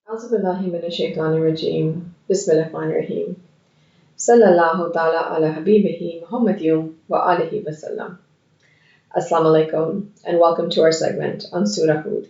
أعوذ بالله من الشيطان الرجيم بسم الله الرحمن الرحيم صلى الله تعالى على حبيبه محمد وآله وسلم. Assalamu alaikum and welcome to our segment on Surah Hud.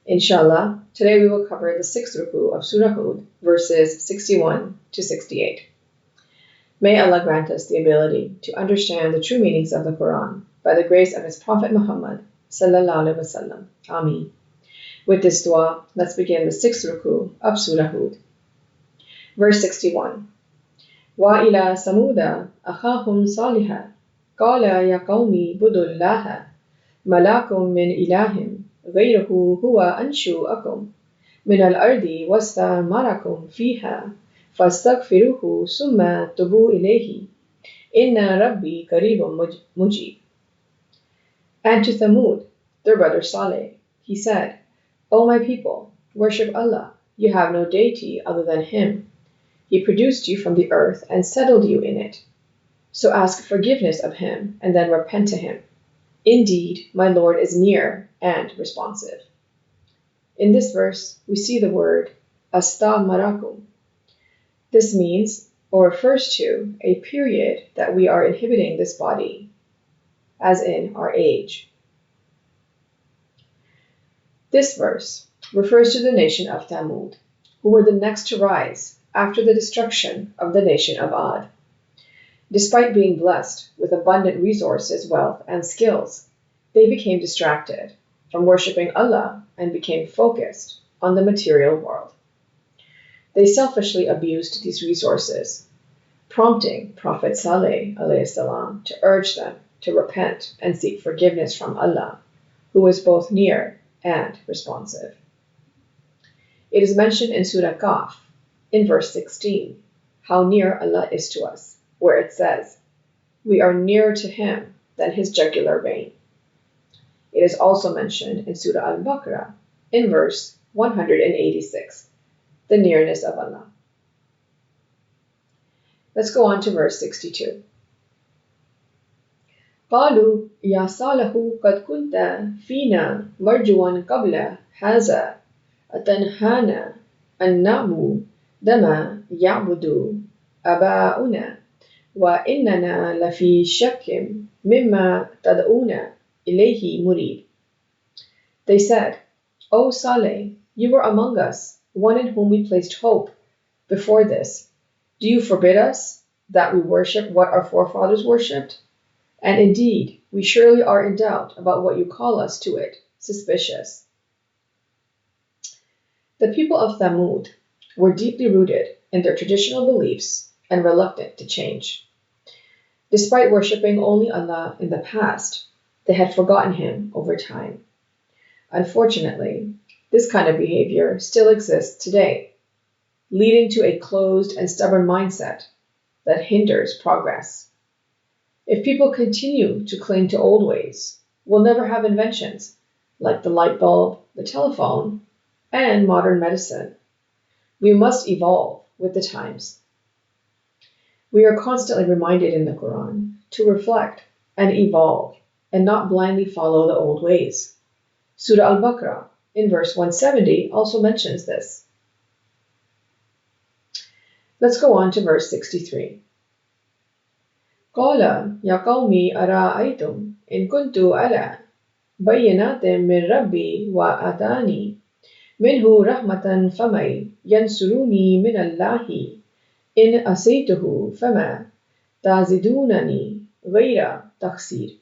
Inshallah, today we will cover the 6th Ruku of Surah Hud, verses 61 to 68. May Allah grant us the ability to understand the true meanings of the Quran by the grace of His Prophet Muhammad sallallahu alaihi wasallam. Ameen. With this dua, let's begin the 6th Ruku of Surah Hud. Verse 61. وَإِلَى ثَمُودَ أَخَاهُمْ صَالِحًا قَالَ يَا قَوْمِ اعْبُدُوا اللَّهَ مَا لَكُمْ مِنْ إِلَٰهٍ غَيْرُهُ هُوَ أَنشَأَكُمْ مِنَ الْأَرْضِ وَاسْتَعْمَرَكُمْ فِيهَا فَاسْتَغْفِرُوهُ ثُمَّ تُوبُوا إِلَيْهِ إِنَّ رَبِّي قَرِيبٌ مُجِيبٌ. And to Thamud, their brother Saleh, he said, O my people, worship Allah. You have no deity other than Him. He produced you from the earth and settled you in it. So ask forgiveness of Him and then repent to Him. Indeed, my Lord is near and responsive. In this verse, we see the word astamarakum. This means or refers to a period that we are inhibiting this body, as in our age. This verse refers to the nation of Thamud, who were the next to rise after the destruction of the nation of Ad. Despite being blessed with abundant resources, wealth, and skills, they became distracted from worshiping Allah and became focused on the material world. They selfishly abused these resources, prompting Prophet Saleh ﷺ to urge them to repent and seek forgiveness from Allah, who is both near and responsive. It is mentioned in Surah Qaf, in verse 16, how near Allah is to us, where it says, we are nearer to Him than His jugular vein. It is also mentioned in Surah Al-Baqarah, in verse 186, the nearness of Allah. Let's go on to verse 62. قالوا يا صالح قد كنت فينا مرجوا قبل هذا أتنهانا أن نعبد ما يعبد آباؤنا وإننا لفي شك مما تدعونا إليه مريب. They said, O Saleh, you were among us, one in whom we placed hope before this. Do you forbid us that we worship what our forefathers worshipped? And indeed, we surely are in doubt about what you call us to it, suspicious. The people of Thamud were deeply rooted in their traditional beliefs and reluctant to change. Despite worshipping only Allah in the past, they had forgotten Him over time. Unfortunately, this kind of behavior still exists today, leading to a closed and stubborn mindset that hinders progress. If people continue to cling to old ways, we'll never have inventions like the light bulb, the telephone, and modern medicine. We must evolve with the times. We are constantly reminded in the Quran to reflect and evolve and not blindly follow the old ways. Surah Al-Baqarah in verse 170 also mentions this. Let's go on to verse 63. قال يا قوم أرأيتم إن كنت على بينات من ربي وآتاني منه رحمة فمن ينصرني من الله إن أسيته فما تزيدونني غير تخسير.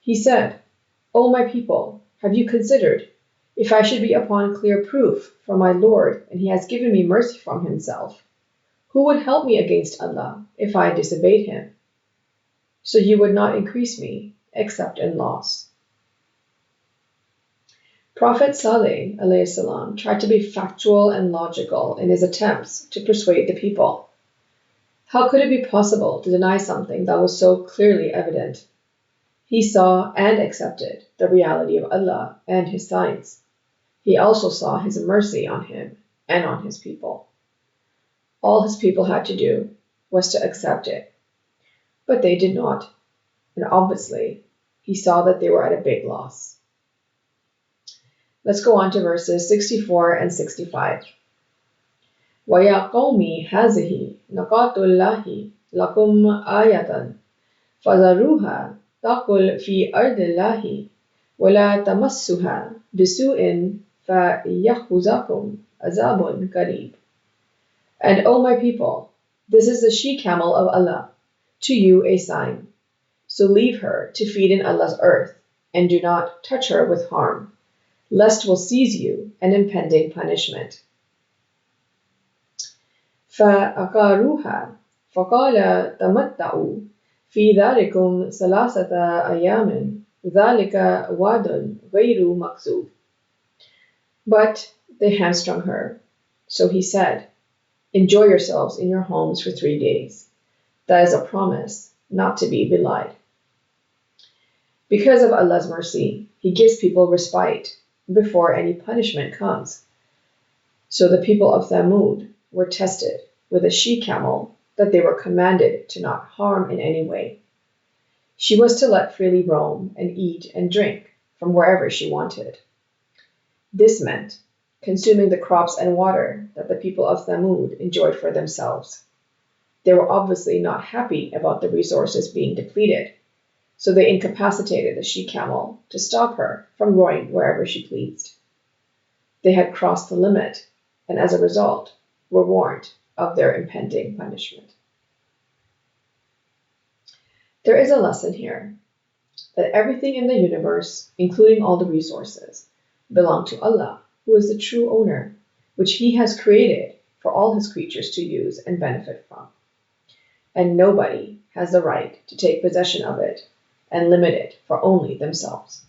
He said, O my people, have you considered, if I should be upon clear proof from my Lord and He has given me mercy from Himself, who would help me against Allah if I disobeyed Him? So you would not increase me except in loss. Prophet Saleh ﷺ tried to be factual and logical in his attempts to persuade the people. How could it be possible to deny something that was so clearly evident? He saw and accepted the reality of Allah and His signs. He also saw His mercy on him and on His people. All His people had to do was to accept it. But they did not, and obviously, He saw that they were at a big loss. Let's go on to verses 64 and 65. وَيَا قَوْمِ هَذِهِ نَاقَةُ اللَّهِ لَكُمْ آيَةً فَذَرُوهَا تَأْكُلْ فِي أَرْضِ اللَّهِ وَلَا تَمَسُّوهَا بِسُوءٍ فَيَأْخُذَكُمْ عَذَابٌ قَرِيبٌ. And O my people, this is the she-camel of Allah, to you a sign. So leave her to feed in Allah's earth, and do not touch her with harm, lest will seize you an impending punishment. فَأَقَارُوهَا فَقَالَ تَمَتَّعُوا فِي ذَلِكُمْ ثَلَاثَةَ أَيَّامٍ ذَلِكَ وَعْدٌ غَيْرُ مَكْذُوبٍ. But they hamstrung her. So he said, enjoy yourselves in your homes for 3 days. That is a promise not to be belied. Because of Allah's mercy, He gives people respite before any punishment comes. So the people of Thamud were tested with a she-camel that they were commanded to not harm in any way. She was to let freely roam and eat and drink from wherever she wanted. This meant consuming the crops and water that the people of Thamud enjoyed for themselves. They were obviously not happy about the resources being depleted, so they incapacitated the she-camel to stop her from going wherever she pleased. They had crossed the limit, and as a result, were warned of their impending punishment. There is a lesson here that everything in the universe, including all the resources, belong to Allah, who is the true owner, which He has created for all His creatures to use and benefit from. And nobody has the right to take possession of it and limit it for only themselves.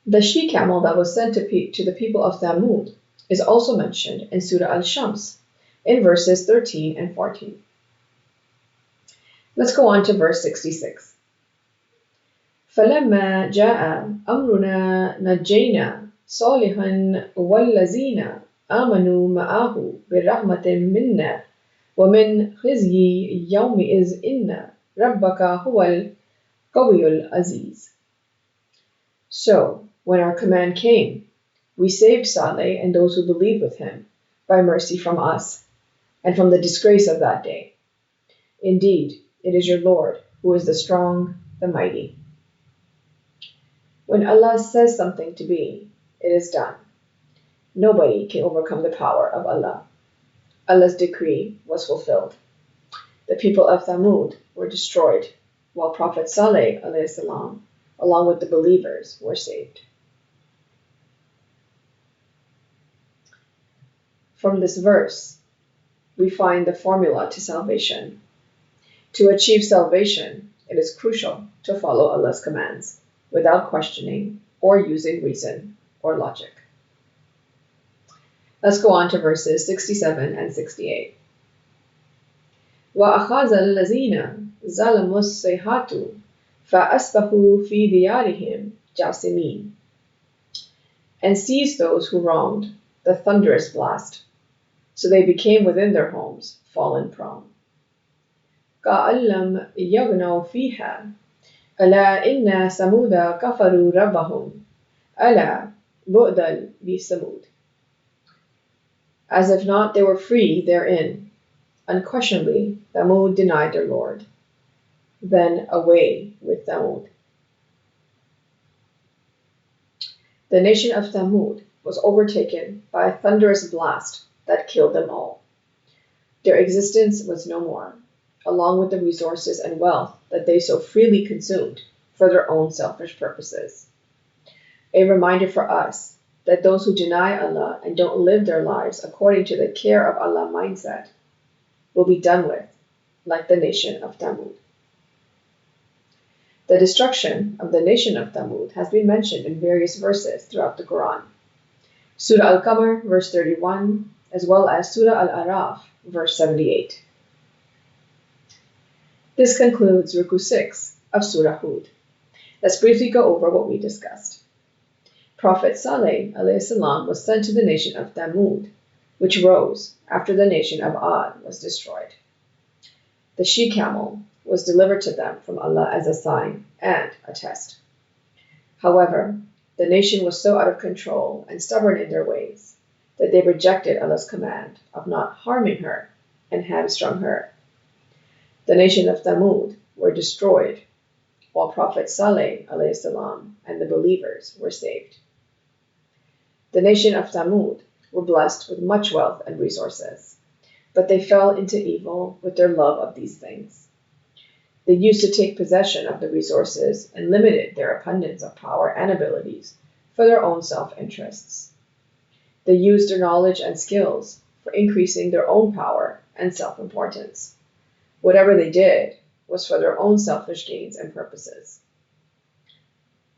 The she-camel that was sent to the people of Thamud is also mentioned in Surah Al-Shams in verses 13 and 14. Let's go on to verse 66. فَلَمَّا جَاءَ أَمْرُنَا نَجَّيْنَا صَالِحًا وَالَّذِينَ آمَنُوا مَعَهُ بِرَحْمَةٍ مِنَّا وَمِنْ خِزْيِ يَوْمِئِذٍ إِنَّ رَبَّكَ هُوَ الْقَوِيُّ الْعَزِيزُ. So, when our command came, we saved Saleh and those who believed with him by mercy from us and from the disgrace of that day. Indeed, it is your Lord who is the strong, the mighty. When Allah says something to be, it is done. Nobody can overcome the power of Allah. Allah's decree was fulfilled. The people of Thamud were destroyed, while Prophet Saleh (alayhi along with the believers were saved. From this verse, we find the formula to salvation. To achieve salvation, it is crucial to follow Allah's commands without questioning or using reason or logic. Let's go on to verses 67 and 68. وَأَخَذَ الَّذِينَ ظَلَمُوا الصَّيْحَةُ فَأَصْبَحُوا فِي دِيَارِهِمْ جَاثِمِينَ. And seized those who wronged the thunderous blast, so they became within their homes fallen prone. كَأَن لَّمْ يَغْنَوْا فِيهَا أَلَا إِنَّ ثَمُودَ كَفَرُوا رَبَّهُمْ أَلَا بُعْدًا لِثَمُودَ. As if not they were free therein. Unquestionably, Thamud denied their Lord. Then away with Thamud. The nation of Thamud was overtaken by a thunderous blast that killed them all. Their existence was no more, along with the resources and wealth that they so freely consumed for their own selfish purposes. A reminder for us that those who deny Allah and don't live their lives according to the care of Allah mindset will be done with, like the nation of Thamud. The destruction of the nation of Thamud has been mentioned in various verses throughout the Quran. Surah Al-Qamar, verse 31, as well as Surah Al-Araf, verse 78. This concludes Ruku 6 of Surah Hud. Let's briefly go over what we discussed. Prophet Saleh (alayhi) was sent to the nation of Thamud, which rose after the nation of Ad was destroyed. The she-camel was delivered to them from Allah as a sign and a test. However, The nation was so out of control and stubborn in their ways that they rejected Allah's command of not harming her and hamstrung her. The nation of Thamud were destroyed, while Prophet Saleh (alayhi) and the believers were saved. The nation of Thamud were blessed with much wealth and resources, but they fell into evil with their love of these things. They used to take possession of the resources and limited their abundance of power and abilities for their own self-interests. They used their knowledge and skills for increasing their own power and self-importance. Whatever they did was for their own selfish gains and purposes.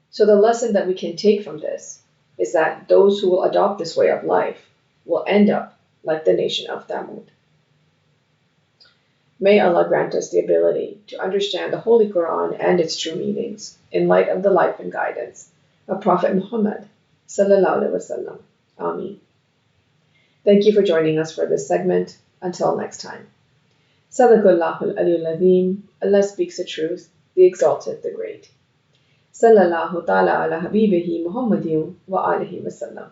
So the lesson that we can take from this is that those who will adopt this way of life will end up like the nation of Thamud. May Allah grant us the ability to understand the Holy Quran and its true meanings in light of the life and guidance of Prophet Muhammad sallallahu alaihi wasallam. Ameen. Thank you for joining us for this segment. Until next time. Sadaqallahul Aliyul Azim. Allah speaks the truth, the exalted, the great. Sallallahu ta'ala ala habibihi Muhammadin wa alihi wasallam.